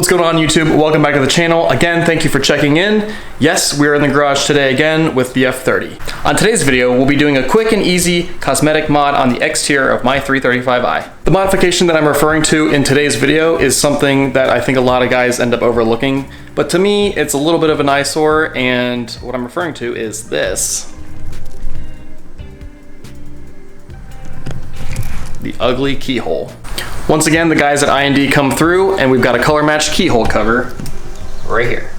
What's going on, YouTube? Welcome back to the channel. Again, thank you for checking in. Yes, we're in the garage today again with the F30. On today's video, we'll be doing a quick and easy cosmetic mod on the exterior of my 335i. The modification that I'm referring to in today's video is something that I think a lot of guys end up overlooking, but to me, it's a little bit of an eyesore, and what I'm referring to is this. The ugly keyhole. Once again, the guys at IND come through and we've got a color matched keyhole cover right here.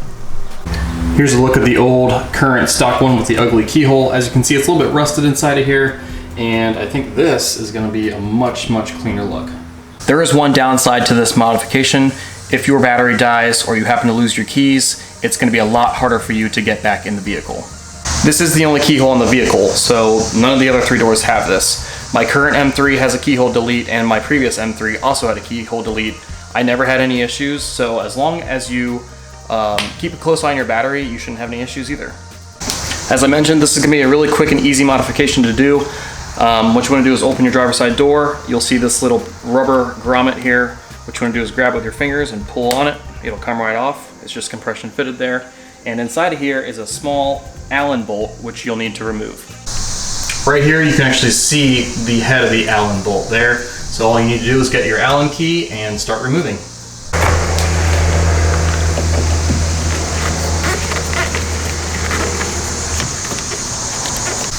Here's a look at the old current stock one with the ugly keyhole. As you can see, it's a little bit rusted inside of here, and I think this is going to be a much cleaner look. There is one downside to this modification. If your battery dies or you happen to lose your keys, it's going to be a lot harder for you to get back in the vehicle. This is the only keyhole in the vehicle, so none of the other three doors have this. My current M3 has a keyhole delete, and my previous M3 also had a keyhole delete. I never had any issues, so as long as you keep a close eye on your battery, you shouldn't have any issues either. As I mentioned, this is gonna be a really quick and easy modification to do. What you wanna do is open your driver's side door. You'll see this little rubber grommet here. What you wanna do is grab with your fingers and pull on it. It'll come right off. It's just compression fitted there. And inside of here is a small Allen bolt, which you'll need to remove. Right here, you can actually see the head of the Allen bolt there. So all you need to do is get your Allen key and start removing.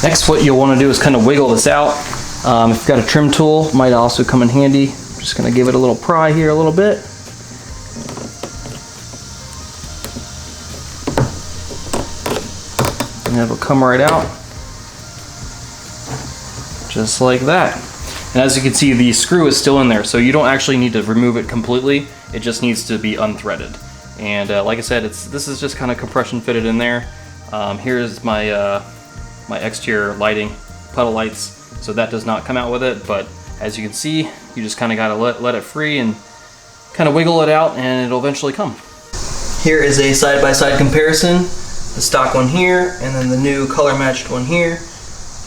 Next, what you'll want to do is kind of wiggle this out. If you've got a trim tool, it might also come in handy. I'm just going to give it a little pry here a little bit. And it'll come right out. Just like that. And as you can see, the screw is still in there, so you don't actually need to remove it completely. It just needs to be unthreaded. And like I said, this is just kind of compression fitted in there. Here's my my exterior lighting, puddle lights, so that does not come out with it, but as you can see, you just kind of got to let it free and kind of wiggle it out, and it'll eventually come. Here is a side-by-side comparison, the stock one here, and then the new color-matched one here.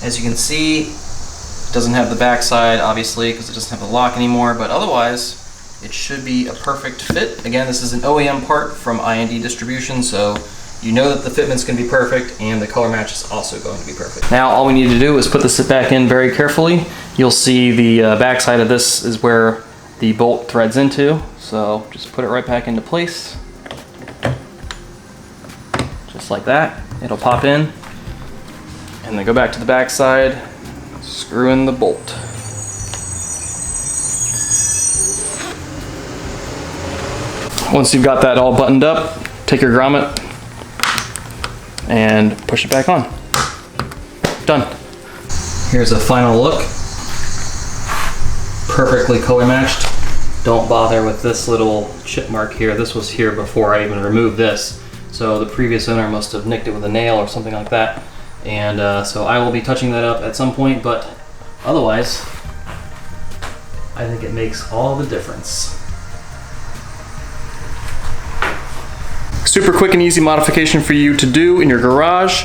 As you can see, it doesn't have the back side, obviously, because it doesn't have the lock anymore, but otherwise, it should be a perfect fit. Again, this is an OEM part from IND distribution, so you know that the fitment's going to be perfect, and the color match is also going to be perfect. Now, all we need to do is put this back in very carefully. You'll see the back side of this is where the bolt threads into, so just put it right back into place. Just like that. It'll pop in, and then go back to the back side. Screw in the bolt. Once you've got that all buttoned up, take your grommet and push it back on. Done. Here's a final look. Perfectly color matched. Don't bother with this little chip mark here. This was here before I even removed this. So the previous owner must have nicked it with a nail or something like that. And so I will be touching that up at some point, but otherwise, I think it makes all the difference. Super quick and easy modification for you to do in your garage.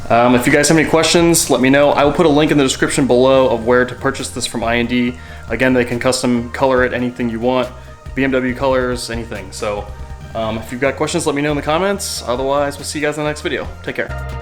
If you guys have any questions, let me know. I will put a link in the description below of where to purchase this from IND. Again, they can custom color it anything you want, BMW colors, anything. So if you've got questions, let me know in the comments. Otherwise, we'll see you guys in the next video. Take care.